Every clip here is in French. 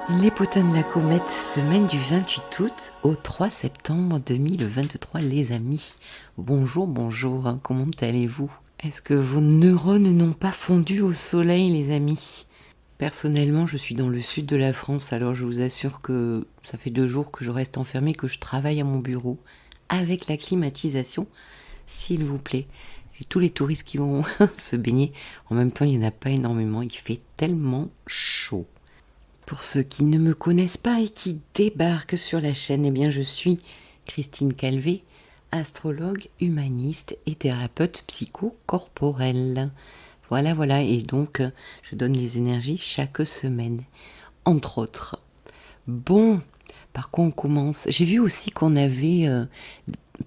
Les potins de la comète, semaine du 28 août au 3 septembre 2023, les amis. Bonjour, bonjour, hein, comment allez-vous? Est-ce que vos neurones n'ont pas fondu au soleil, les amis? Personnellement, je suis dans le sud de la France, alors je vous assure que ça fait 2 jours que je reste enfermée, que je travaille à mon bureau, avec la climatisation, s'il vous plaît. J'ai tous les touristes qui vont se baigner. En même temps, il n'y en a pas énormément, il fait tellement chaud. Pour ceux qui ne me connaissent pas et qui débarquent sur la chaîne, eh bien je suis Christine Calvé, astrologue, humaniste et thérapeute psychocorporelle. Voilà, et donc je donne les énergies chaque semaine, entre autres. Bon, par quoi on commence? J'ai vu aussi qu'on avait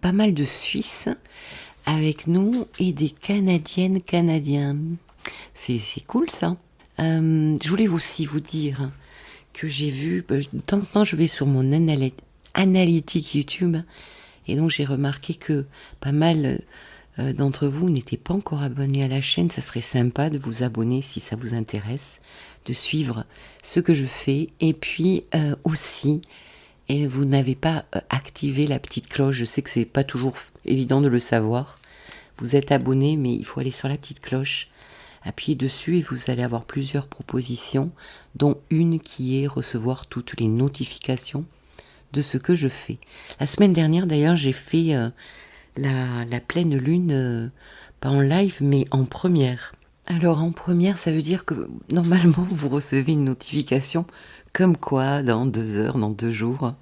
pas mal de Suisses avec nous et des Canadiennes, Canadiens. C'est cool ça. Je voulais aussi vous dire que j'ai vu, de temps en temps je vais sur mon analytique YouTube et donc j'ai remarqué que pas mal d'entre vous n'étaient pas encore abonnés à la chaîne. Ça serait sympa de vous abonner si ça vous intéresse, de suivre ce que je fais et puis aussi, et vous n'avez pas activé la petite cloche. Je sais que c'est pas toujours évident de le savoir. Vous êtes abonné, mais il faut aller sur la petite cloche, appuyez dessus et vous allez avoir plusieurs propositions, dont une qui est recevoir toutes les notifications de ce que je fais. La semaine dernière, d'ailleurs, j'ai fait la pleine lune, pas en live, mais en première. Alors, en première, ça veut dire que normalement, vous recevez une notification comme quoi, dans 2 heures, dans 2 jours,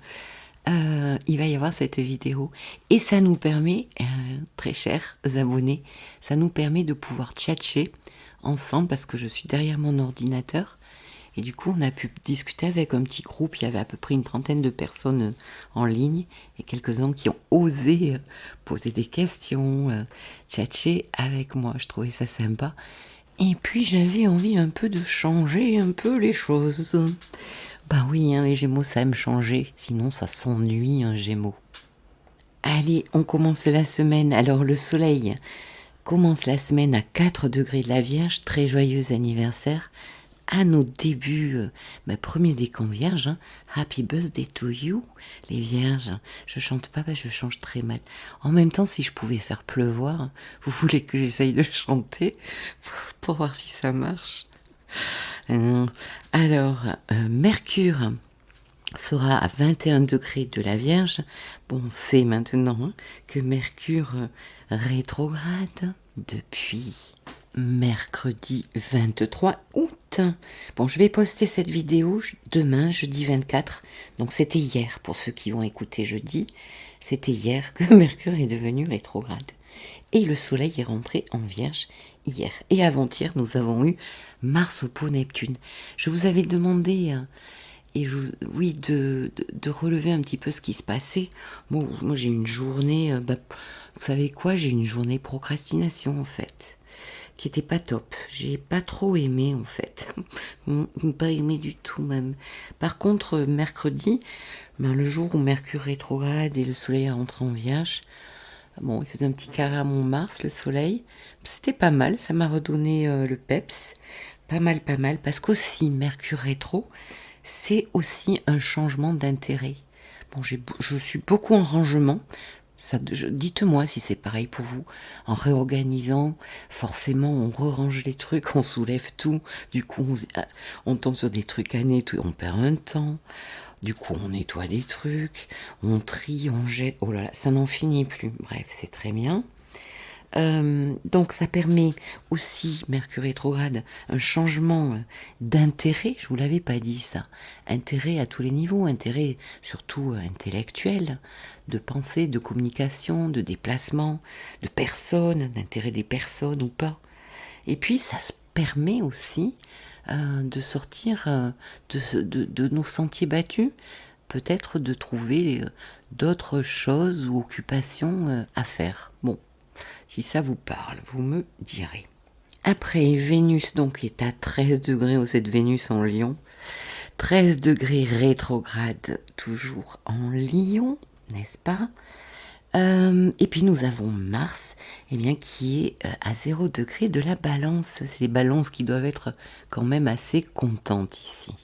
il va y avoir cette vidéo. Et ça nous permet, très chers abonnés, ça nous permet de pouvoir tchatcher ensemble parce que je suis derrière mon ordinateur. Et du coup, on a pu discuter avec un petit groupe. Il y avait à peu près une trentaine de personnes en ligne et quelques-uns qui ont osé poser des questions, tchatcher avec moi. Je trouvais ça sympa. Et puis, j'avais envie un peu de changer un peu les choses. Ben oui, hein, les Gémeaux, ça aime changer. Sinon, ça s'ennuie, un Gémeaux. Allez, on commence la semaine. Alors, le soleil commence la semaine à 4 degrés de la Vierge. Très joyeux anniversaire à nos débuts, premier décan vierge, hein. Happy birthday to you, les vierges. Je chante pas, je chante très mal. En même temps, si je pouvais faire pleuvoir, vous voulez que j'essaye de chanter pour voir si ça marche? Alors, Mercure sera à 21 degrés de la Vierge. Bon, on sait maintenant hein, que Mercure rétrograde depuis mercredi 23 août. Bon, je vais poster cette vidéo demain, jeudi 24. Donc c'était hier, pour ceux qui vont écouter jeudi. C'était hier que Mercure est devenu rétrograde. Et le Soleil est rentré en Vierge hier. Et avant-hier, nous avons eu Mars oppo Neptune. Je vous avais demandé... oui, de relever un petit peu ce qui se passait. Bon, moi j'ai une journée, vous savez quoi, j'ai une journée procrastination en fait, qui était pas top. J'ai pas trop aimé en fait, pas aimé du tout même. Par contre, mercredi, le jour où Mercure rétrograde et le Soleil est rentré en Vierge, bon, il faisait un petit carré à mon Mars, le Soleil. C'était pas mal, ça m'a redonné le peps. Pas mal, parce qu'aussi Mercure rétro, c'est aussi un changement d'intérêt. Bon, je suis beaucoup en rangement. Dites-moi si c'est pareil pour vous. En réorganisant, forcément, on re-range les trucs, on soulève tout. Du coup, on tombe sur des trucs à nettoyer, on perd un temps. Du coup, on nettoie des trucs, on trie, on jette. Oh là là, ça n'en finit plus. Bref, c'est très bien. Donc ça permet aussi, Mercure rétrograde, un changement d'intérêt, je vous l'avais pas dit ça, intérêt à tous les niveaux, intérêt surtout intellectuel, de pensée, de communication, de déplacement, de personnes, d'intérêt des personnes ou pas. Et puis ça se permet aussi de sortir de nos sentiers battus, peut-être de trouver d'autres choses ou occupations à faire. Bon. Si ça vous parle, vous me direz. Après, Vénus donc est à 13 degrés, au cette Vénus en Lion. 13 degrés rétrograde, toujours en Lion, n'est-ce pas? Et puis nous avons Mars, qui est à 0 degré de la Balance. C'est les balances qui doivent être quand même assez contentes ici.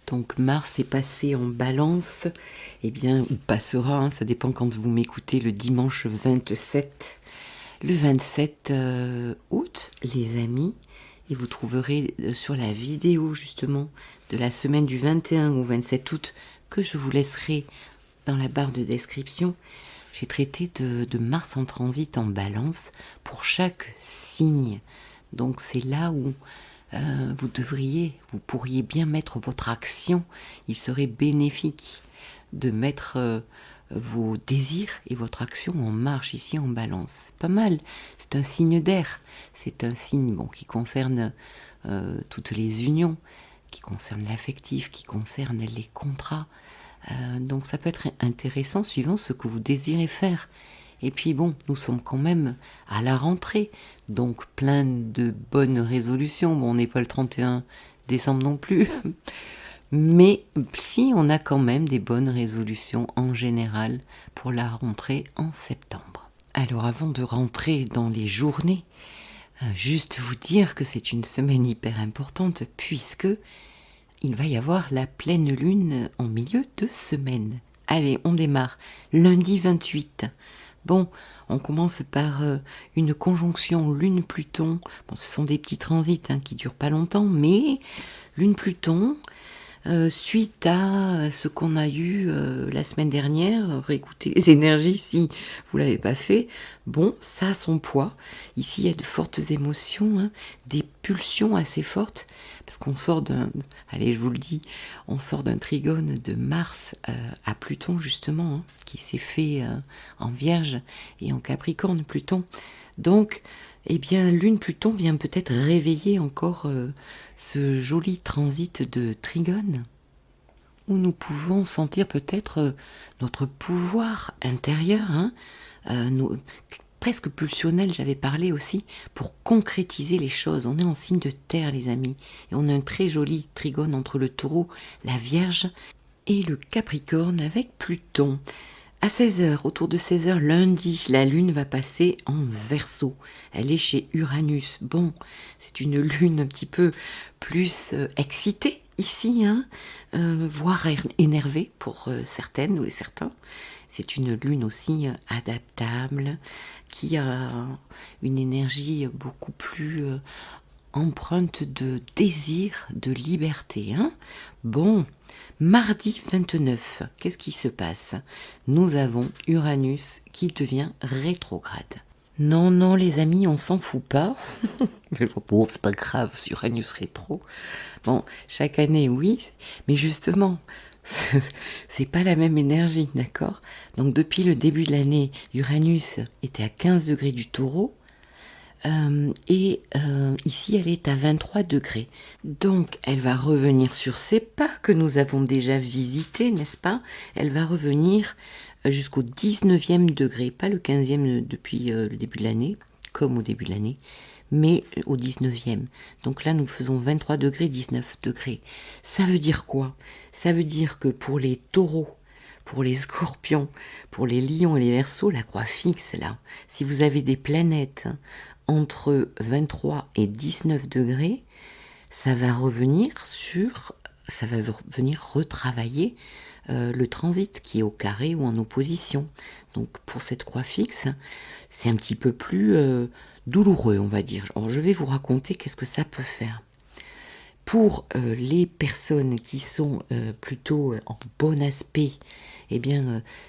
Donc Mars est passé en Balance, eh bien, ou passera, hein, ça dépend quand vous m'écoutez, le dimanche 27. Le 27 août, les amis, et vous trouverez sur la vidéo justement de la semaine du 21 au 27 août que je vous laisserai dans la barre de description, j'ai traité de Mars en transit en Balance pour chaque signe. Donc c'est là où vous pourriez bien mettre votre action. Il serait bénéfique de mettre vos désirs et votre action en marche ici en Balance. C'est pas mal, c'est un signe d'air, c'est un signe qui concerne toutes les unions, qui concerne l'affectif, qui concerne les contrats. Donc ça peut être intéressant suivant ce que vous désirez faire. Et puis nous sommes quand même à la rentrée, donc plein de bonnes résolutions. On n'est pas le 31 décembre non plus, mais si on a quand même des bonnes résolutions en général pour la rentrée en septembre. Alors avant de rentrer dans les journées, juste vous dire que c'est une semaine hyper importante puisque il va y avoir la pleine lune en milieu de semaine. Allez, on démarre. Lundi 28. On commence par une conjonction Lune-Pluton. Ce sont des petits transits qui durent pas longtemps, mais Lune-Pluton, suite à ce qu'on a eu la semaine dernière, réécoutez les énergies si vous l'avez pas fait, ça a son poids. Ici, il y a de fortes émotions, des pulsions assez fortes, parce qu'on sort allez, je vous le dis, on sort d'un trigone de Mars à Pluton, justement, qui s'est fait en Vierge et en Capricorne, Pluton. Donc, Lune-Pluton vient peut-être réveiller encore ce joli transit de Trigone, où nous pouvons sentir peut-être notre pouvoir intérieur, presque pulsionnel, j'avais parlé aussi, pour concrétiser les choses. On est en signe de terre, les amis, et on a un très joli Trigone entre le Taureau, la Vierge et le Capricorne avec Pluton. À 16h, autour de 16h, lundi, la Lune va passer en Verseau. Elle est chez Uranus. C'est une Lune un petit peu plus excitée ici, voire énervée pour certaines ou certains. C'est une Lune aussi adaptable, qui a une énergie beaucoup plus empreinte de désir, de liberté. Mardi 29, qu'est-ce qui se passe? Nous avons Uranus qui devient rétrograde. Non, les amis, on s'en fout pas. C'est pas grave, Uranus rétro. Chaque année, oui, mais justement, c'est pas la même énergie, d'accord? Donc depuis le début de l'année, Uranus était à 15 degrés du Taureau, ici elle est à 23 degrés. Donc elle va revenir sur ces pas que nous avons déjà visités, n'est-ce pas? Elle va revenir jusqu'au 19e degré, pas le 15e depuis le début de l'année, comme au début de l'année, mais au 19e. Donc là nous faisons 23 degrés, 19 degrés. Ça veut dire quoi? Ça veut dire que pour les taureaux, pour les scorpions, pour les lions et les verseaux, la croix fixe là, si vous avez des planètes entre 23 et 19 degrés, ça va venir retravailler le transit qui est au carré ou en opposition. Donc pour cette croix fixe, c'est un petit peu plus douloureux, on va dire. Alors je vais vous raconter qu'est-ce que ça peut faire. Pour les personnes qui sont plutôt en bon aspect,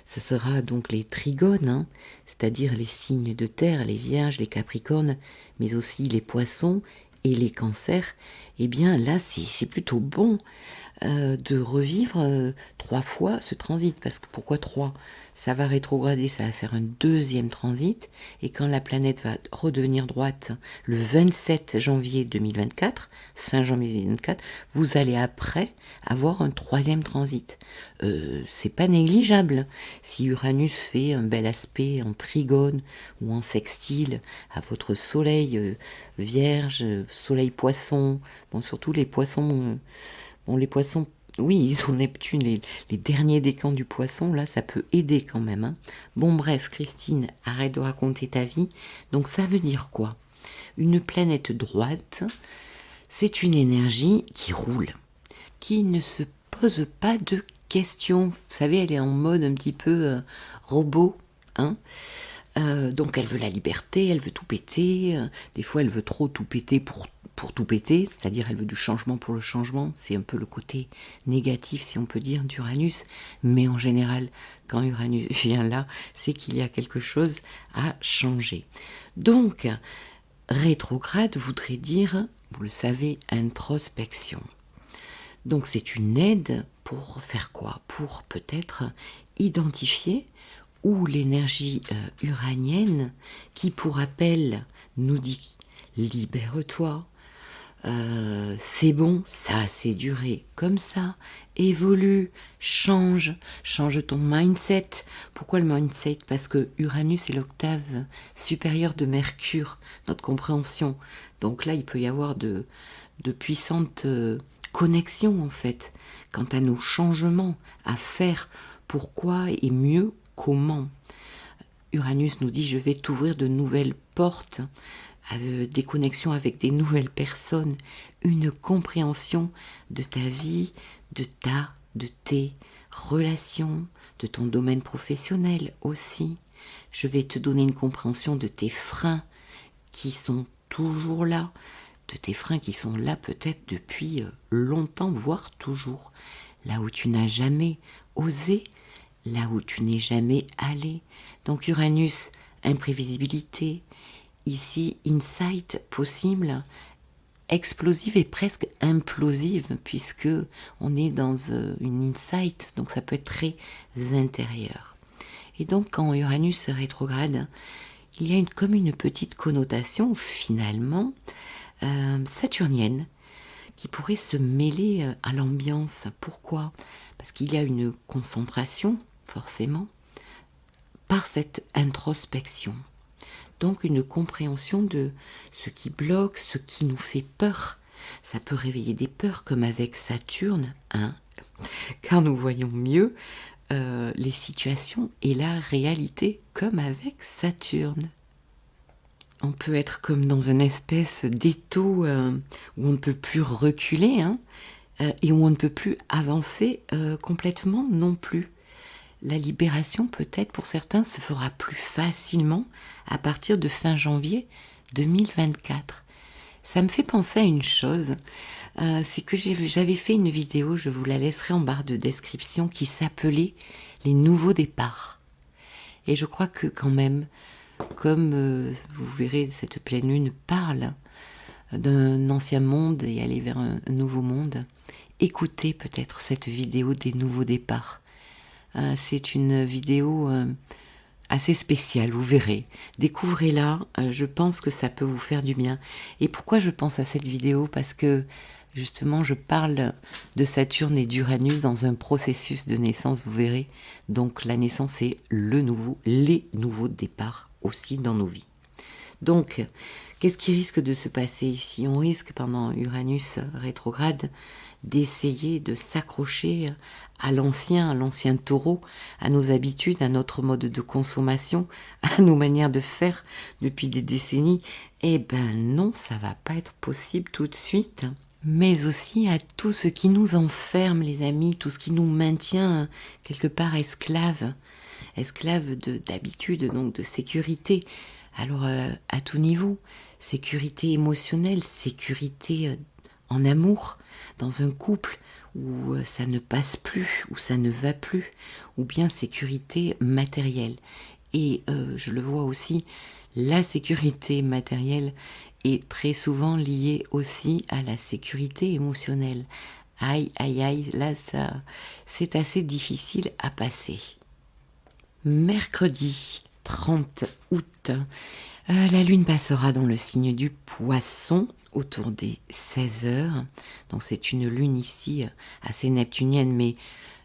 ça sera donc les trigones, c'est-à-dire les signes de terre, les vierges, les capricornes, mais aussi les poissons et les cancers. Là, c'est plutôt bon de revivre 3 fois ce transit. Parce que pourquoi 3? Ça va rétrograder, ça va faire un deuxième transit. Et quand la planète va redevenir droite le 27 janvier 2024, fin janvier 2024, vous allez après avoir un troisième transit. C'est pas négligeable. Si Uranus fait un bel aspect en trigone ou en sextile à votre soleil vierge, soleil poisson, surtout les poissons... les poissons, oui, ils ont Neptune, les derniers décans du poisson, là, ça peut aider quand même. Bref, Christine, arrête de raconter ta vie. Donc, ça veut dire quoi? Une planète droite, c'est une énergie qui roule, qui ne se pose pas de questions. Vous savez, elle est en mode un petit peu robot, hein. Donc elle veut la liberté, elle veut tout péter. Des fois, elle veut trop tout péter pour tout péter, c'est-à-dire elle veut du changement pour le changement. C'est un peu le côté négatif, si on peut dire, d'Uranus. Mais en général, quand Uranus vient là, c'est qu'il y a quelque chose à changer. Donc, rétrograde voudrait dire, vous le savez, introspection. Donc c'est une aide pour faire quoi? Pour peut-être identifier où l'énergie uranienne, qui pour rappel nous dit libère-toi, c'est bon, ça a assez duré comme ça, évolue, change ton mindset. Pourquoi le mindset? Parce que Uranus est l'octave supérieure de Mercure, notre compréhension. Donc là, il peut y avoir de puissantes connexions en fait, quant à nos changements à faire, pourquoi et mieux comment. Uranus nous dit je vais t'ouvrir de nouvelles portes, des connexions avec des nouvelles personnes, une compréhension de ta vie, de tes relations, de ton domaine professionnel aussi. Je vais te donner une compréhension de tes freins qui sont toujours là, de tes freins qui sont là peut-être depuis longtemps, voire toujours, là où tu n'as jamais osé, là où tu n'es jamais allé. Donc Uranus, imprévisibilité, ici insight possible, explosive et presque implosive, puisque on est dans une insight, donc ça peut être très intérieur. Et donc quand Uranus rétrograde, il y a comme une petite connotation finalement saturnienne qui pourrait se mêler à l'ambiance. Pourquoi? Parce qu'il y a une concentration, forcément, par cette introspection. Donc une compréhension de ce qui bloque, ce qui nous fait peur. Ça peut réveiller des peurs comme avec Saturne, hein, car nous voyons mieux les situations et la réalité comme avec Saturne. On peut être comme dans une espèce d'étau où on ne peut plus reculer, hein, et où on ne peut plus avancer complètement non plus. La libération, peut-être pour certains, se fera plus facilement à partir de fin janvier 2024. Ça me fait penser à une chose, c'est que j'avais fait une vidéo, je vous la laisserai en barre de description, qui s'appelait « Les nouveaux départs ». Et je crois que quand même, comme vous verrez, cette pleine lune parle d'un ancien monde et aller vers un nouveau monde, écoutez peut-être cette vidéo des nouveaux départs. C'est une vidéo assez spéciale, vous verrez. Découvrez-la, je pense que ça peut vous faire du bien. Et pourquoi je pense à cette vidéo? Parce que justement, je parle de Saturne et d'Uranus dans un processus de naissance, vous verrez. Donc la naissance, c'est les nouveaux départs aussi dans nos vies. Donc, qu'est-ce qui risque de se passer ici? On risque pendant Uranus rétrograde d'essayer de s'accrocher à l'ancien taureau, à nos habitudes, à notre mode de consommation, à nos manières de faire depuis des décennies. Eh ben non, ça va pas être possible tout de suite. Mais aussi à tout ce qui nous enferme, les amis, tout ce qui nous maintient quelque part esclaves d'habitude, donc de sécurité. Alors à tout niveau, sécurité émotionnelle, sécurité en amour, dans un couple où ça ne passe plus, où ça ne va plus, ou bien sécurité matérielle. Et je le vois aussi, la sécurité matérielle est très souvent liée aussi à la sécurité émotionnelle. Aïe, aïe, aïe, là ça, c'est assez difficile à passer. Mercredi 30 août, la lune passera dans le signe du Poisson autour des 16 heures. Donc c'est une lune ici assez neptunienne, mais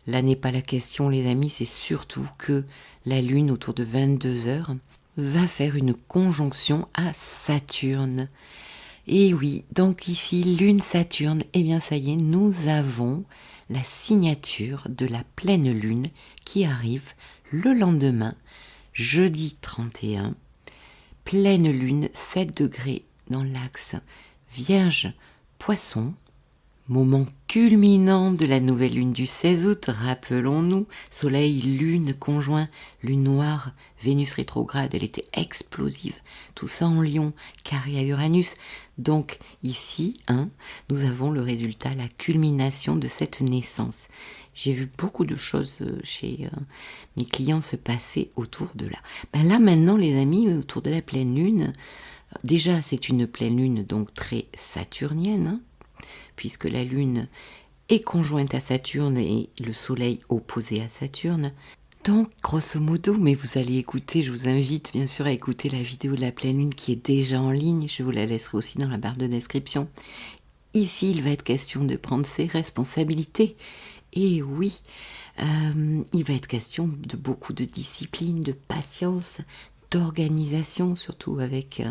là n'est pas la question les amis, c'est surtout que la lune autour de 22 heures va faire une conjonction à Saturne. Et oui, donc ici lune-Saturne, eh bien ça y est, nous avons la signature de la pleine lune qui arrive le lendemain, jeudi 31, pleine lune, 7 degrés dans l'axe Vierge Poisson, Moment culminant de la nouvelle lune du 16 août, rappelons-nous, Soleil, Lune conjoint, Lune noire, Vénus rétrograde, elle était explosive, tout ça en Lion, carré à Uranus. Donc ici, nous avons le résultat, la culmination de cette naissance. J'ai vu beaucoup de choses chez mes clients se passer autour de là. Là maintenant les amis, autour de la pleine lune, déjà c'est une pleine lune donc très saturnienne, puisque la Lune est conjointe à Saturne et le Soleil opposé à Saturne. Donc, grosso modo, mais vous allez écouter, je vous invite bien sûr à écouter la vidéo de la pleine lune qui est déjà en ligne, je vous la laisserai aussi dans la barre de description. Ici, il va être question de prendre ses responsabilités. Et oui, il va être question de beaucoup de discipline, de patience, d'organisation, surtout avec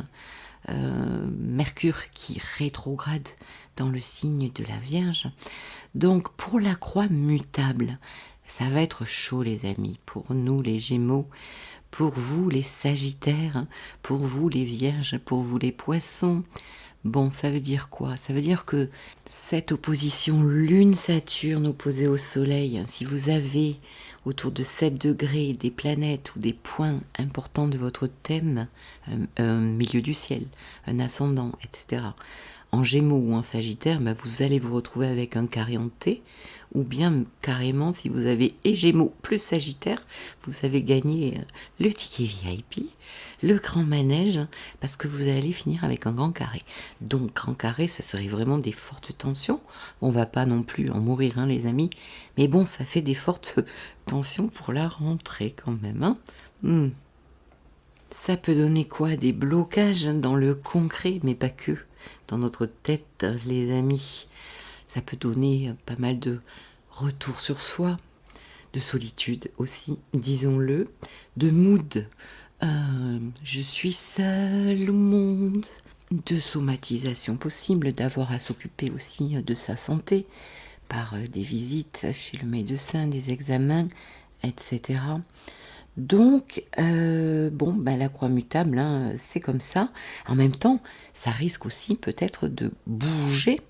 Mercure qui rétrograde dans le signe de la Vierge. Donc pour la croix mutable, ça va être chaud les amis, pour nous les Gémeaux, pour vous les Sagittaires, pour vous les Vierges, pour vous les Poissons. Bon, ça veut dire quoi? Ça veut dire que cette opposition Lune-Saturne opposée au Soleil, si vous avez autour de 7 degrés des planètes ou des points importants de votre thème, un milieu du ciel, un ascendant, etc., en Gémeaux ou en Sagittaire, vous allez vous retrouver avec un carré en T, ou bien carrément, si vous avez et Gémeaux plus Sagittaire, vous avez gagné le ticket VIP, le grand manège, parce que vous allez finir avec un grand carré. Donc, grand carré, ça serait vraiment des fortes tensions. On va pas non plus en mourir, les amis, mais bon, ça fait des fortes tensions pour la rentrée quand même. Ça peut donner quoi? Des blocages dans le concret, mais pas que. Dans notre tête, les amis. Ça peut donner pas mal de retour sur soi, de solitude aussi, disons-le, de mood. Je suis seule au monde. De somatisation possible, d'avoir à s'occuper aussi de sa santé par des visites chez le médecin, des examens, etc. Donc, la croix mutable, c'est comme ça. En même temps, ça risque aussi peut-être de bouger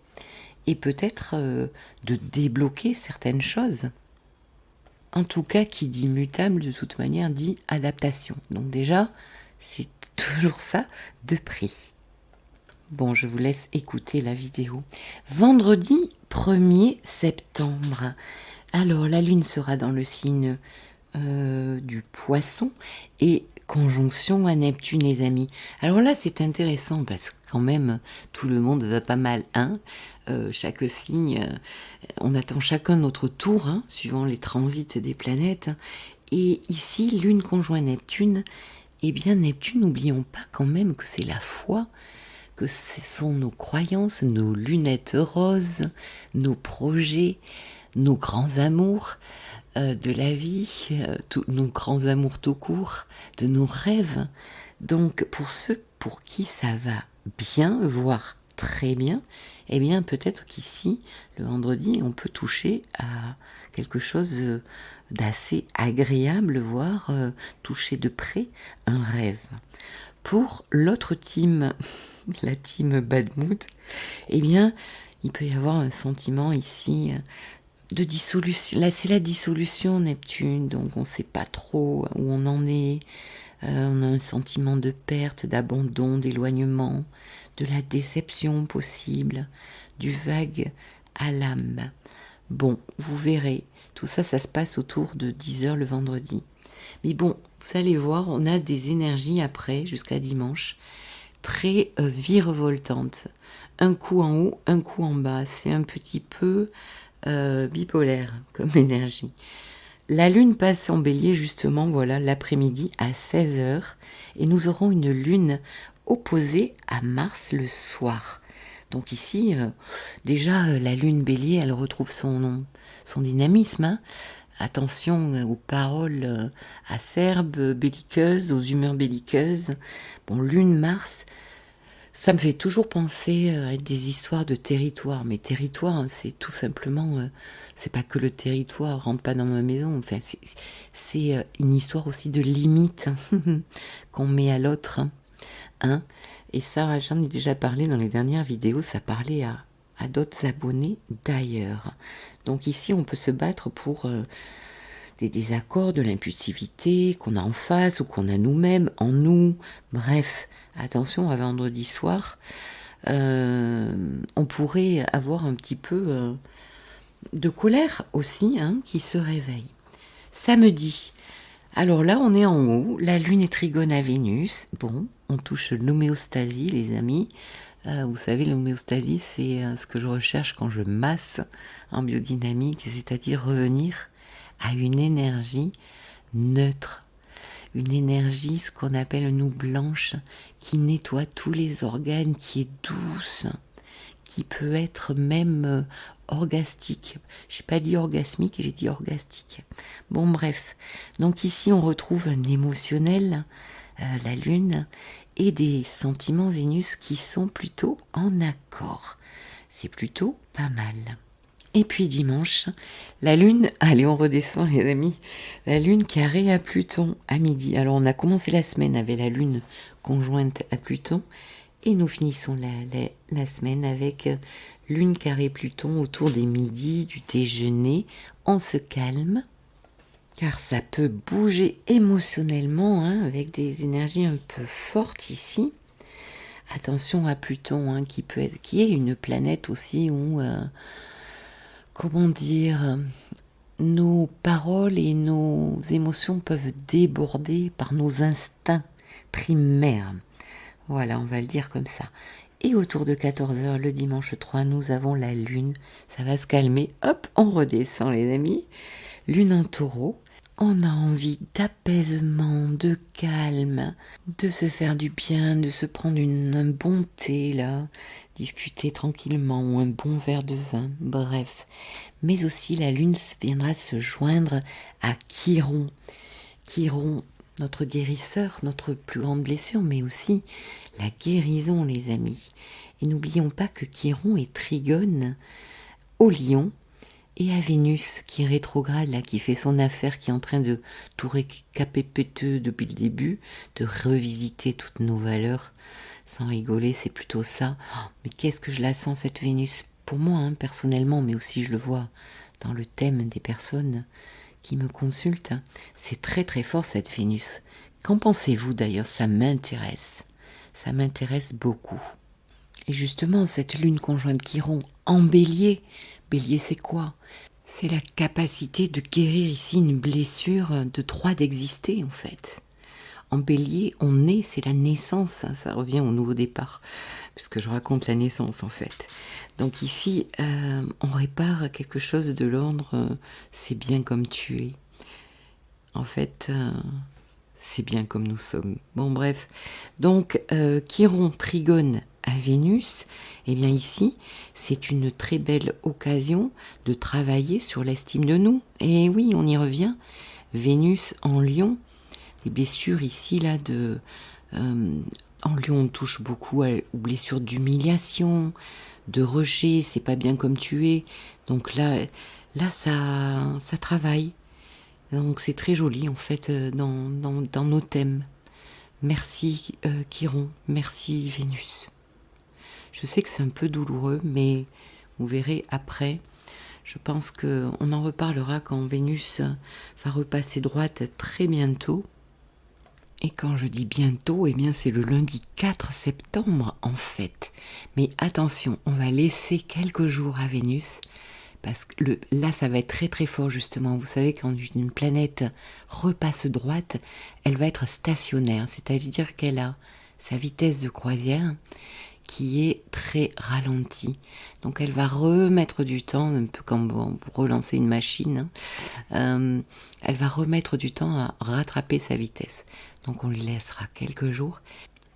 et peut-être de débloquer certaines choses. En tout cas, qui dit mutable, de toute manière, dit adaptation. Donc déjà, c'est toujours ça de prix. Bon, je vous laisse écouter la vidéo. Vendredi 1er septembre. Alors, la Lune sera dans le signe du Poisson et conjonction à Neptune, les amis. Alors là, c'est intéressant parce que quand même, tout le monde va pas mal. Chaque signe, on attend chacun notre tour, suivant les transits des planètes. Et ici, Lune conjoint Neptune. Eh bien, Neptune, n'oublions pas quand même que c'est la foi, que ce sont nos croyances, nos lunettes roses, nos projets, nos grands amours de la vie, nos grands amours tout court, de nos rêves. Donc pour ceux pour qui ça va bien, voire très bien, eh bien peut-être qu'ici, le vendredi, on peut toucher à quelque chose d'assez agréable, voire toucher de près un rêve. Pour l'autre team, la team Bad Mood, eh bien, il peut y avoir un sentiment ici de dissolution. Là, c'est la dissolution, Neptune, donc on ne sait pas trop où on en est. On a un sentiment de perte, d'abandon, d'éloignement, de la déception possible, du vague à l'âme. Bon, vous verrez, tout ça, ça se passe autour de 10h le vendredi. Mais bon, vous allez voir, on a des énergies après, jusqu'à dimanche, très virevoltantes. Un coup en haut, un coup en bas. C'est un petit peu bipolaire comme énergie. La lune passe en bélier justement, voilà, l'après-midi à 16h. Et nous aurons une lune opposée à Mars le soir. Donc ici, déjà, la lune bélier, elle retrouve son dynamisme. Attention aux paroles acerbes, belliqueuses, aux humeurs belliqueuses. Bon, Lune, Mars, ça me fait toujours penser à des histoires de territoire. Mais territoire, c'est tout simplement, c'est pas que le territoire, rentre pas dans ma maison. Enfin, c'est une histoire aussi de limite qu'on met à l'autre. Et ça, j'en ai déjà parlé dans les dernières vidéos, ça parlait à à d'autres abonnés d'ailleurs. Donc ici, on peut se battre pour des désaccords, de l'impulsivité qu'on a en face ou qu'on a nous-mêmes, en nous. Bref, attention, à vendredi soir, on pourrait avoir un petit peu de colère aussi qui se réveille. Samedi, alors là, on est en haut, la Lune est trigone à Vénus. Bon, on touche l'homéostasie, les amis. Vous savez, l'homéostasie, c'est ce que je recherche quand je masse en biodynamique, c'est-à-dire revenir à une énergie neutre, une énergie, ce qu'on appelle nous blanche, qui nettoie tous les organes, qui est douce, qui peut être même orgastique. Je n'ai pas dit orgasmique, j'ai dit orgastique. Bon, bref. Donc ici, on retrouve un émotionnel, la Lune, et des sentiments Vénus qui sont plutôt en accord. C'est plutôt pas mal. Et puis dimanche, la Lune, allez on redescend les amis, la Lune carrée à Pluton à midi. Alors on a commencé la semaine avec la Lune conjointe à Pluton et nous finissons la semaine avec Lune carrée Pluton autour des midis, du déjeuner. On se calme car ça peut bouger émotionnellement avec des énergies un peu fortes ici. Attention à Pluton qui est une planète aussi où... comment dire, nos paroles et nos émotions peuvent déborder par nos instincts primaires. Voilà, on va le dire comme ça. Et autour de 14h le dimanche 3, nous avons la Lune. Ça va se calmer. Hop, on redescend les amis. Lune en Taureau. On a envie d'apaisement, de calme, de se faire du bien, de se prendre un bon thé là, discuter tranquillement ou un bon verre de vin, bref. Mais aussi la Lune viendra se joindre à Chiron. Chiron, notre guérisseur, notre plus grande blessure, mais aussi la guérison les amis. Et n'oublions pas que Chiron est trigone au Lion, et à Vénus qui est rétrograde, là, qui fait son affaire, qui est en train de tout récapéter depuis le début, de revisiter toutes nos valeurs. Sans rigoler, c'est plutôt ça. Oh, mais qu'est-ce que je la sens cette Vénus? Pour moi, personnellement, mais aussi je le vois dans le thème des personnes qui me consultent. C'est très très fort cette Vénus. Qu'en pensez-vous d'ailleurs? Ça m'intéresse. Ça m'intéresse beaucoup. Et justement, cette lune conjointe Chiron en Bélier, Bélier c'est quoi? C'est la capacité de guérir ici une blessure de droit d'exister en fait. En Bélier, on est, c'est la naissance, ça revient au nouveau départ, puisque je raconte la naissance en fait. Donc ici, on répare quelque chose de l'ordre, c'est bien comme tu es. En fait, c'est bien comme nous sommes. Bon bref, donc Chiron trigone à Vénus, eh bien ici, c'est une très belle occasion de travailler sur l'estime de nous. Et oui, on y revient. Vénus en Lion, des blessures ici, là, en Lion, on touche beaucoup aux blessures d'humiliation, de rejet, c'est pas bien comme tu es. Donc là ça travaille. Donc c'est très joli, en fait, dans nos thèmes. Merci Chiron, merci Vénus. Je sais que c'est un peu douloureux, mais vous verrez après. Je pense qu'on en reparlera quand Vénus va repasser droite très bientôt. Et quand je dis bientôt, eh bien c'est le lundi 4 septembre en fait. Mais attention, on va laisser quelques jours à Vénus, parce que là ça va être très très fort justement. Vous savez, quand une planète repasse droite, elle va être stationnaire, c'est-à-dire qu'elle a sa vitesse de croisière qui est très ralentie. Donc elle va remettre du temps, un peu comme vous relancez une machine, elle va remettre du temps à rattraper sa vitesse. Donc on lui laissera quelques jours.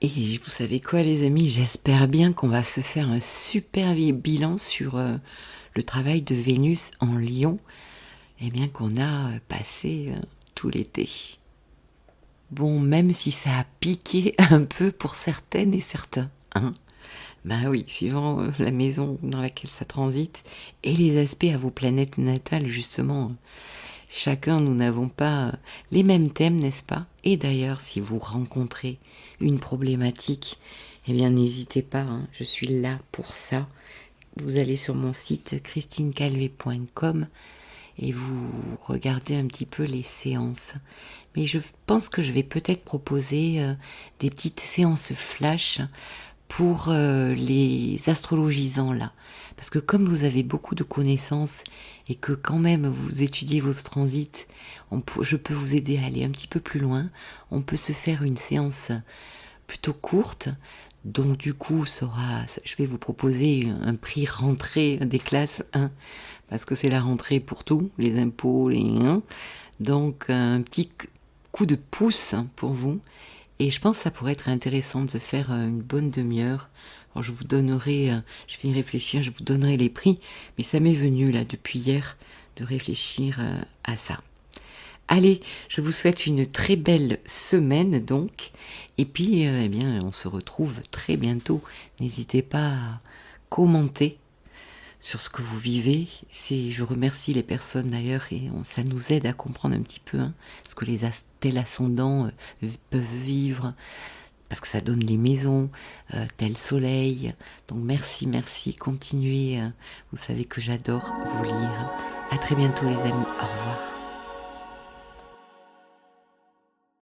Et vous savez quoi les amis, j'espère bien qu'on va se faire un super bilan sur le travail de Vénus en Lion, et bien qu'on a passé tout l'été. Bon, même si ça a piqué un peu pour certaines et certains, Ben oui, suivant la maison dans laquelle ça transite et les aspects à vos planètes natales, justement. Chacun, nous n'avons pas les mêmes thèmes, n'est-ce pas? Et d'ailleurs, si vous rencontrez une problématique, eh bien n'hésitez pas, je suis là pour ça. vous allez sur mon site christinecalvé.com et vous regardez un petit peu les séances. Mais je pense que je vais peut-être proposer des petites séances flash pour les astrologisants là. Parce que comme vous avez beaucoup de connaissances et que quand même vous étudiez vos transits, je peux vous aider à aller un petit peu plus loin. On peut se faire une séance plutôt courte. Donc du coup, je vais vous proposer un prix rentrée des classes 1, parce que c'est la rentrée pour tout, les impôts, donc un petit coup de pouce pour vous. Et je pense que ça pourrait être intéressant de se faire une bonne demi-heure. Alors je vous donnerai, je vais y réfléchir, je vous donnerai les prix, mais ça m'est venu là depuis hier de réfléchir à ça. Allez, je vous souhaite une très belle semaine donc, et puis eh bien on se retrouve très bientôt. N'hésitez pas à commenter sur ce que vous vivez. Je remercie les personnes d'ailleurs et ça nous aide à comprendre un petit peu ce que les tels ascendants peuvent vivre, parce que ça donne les maisons, tel soleil. Donc merci, continuez. Vous savez que j'adore vous lire. À très bientôt les amis, au revoir.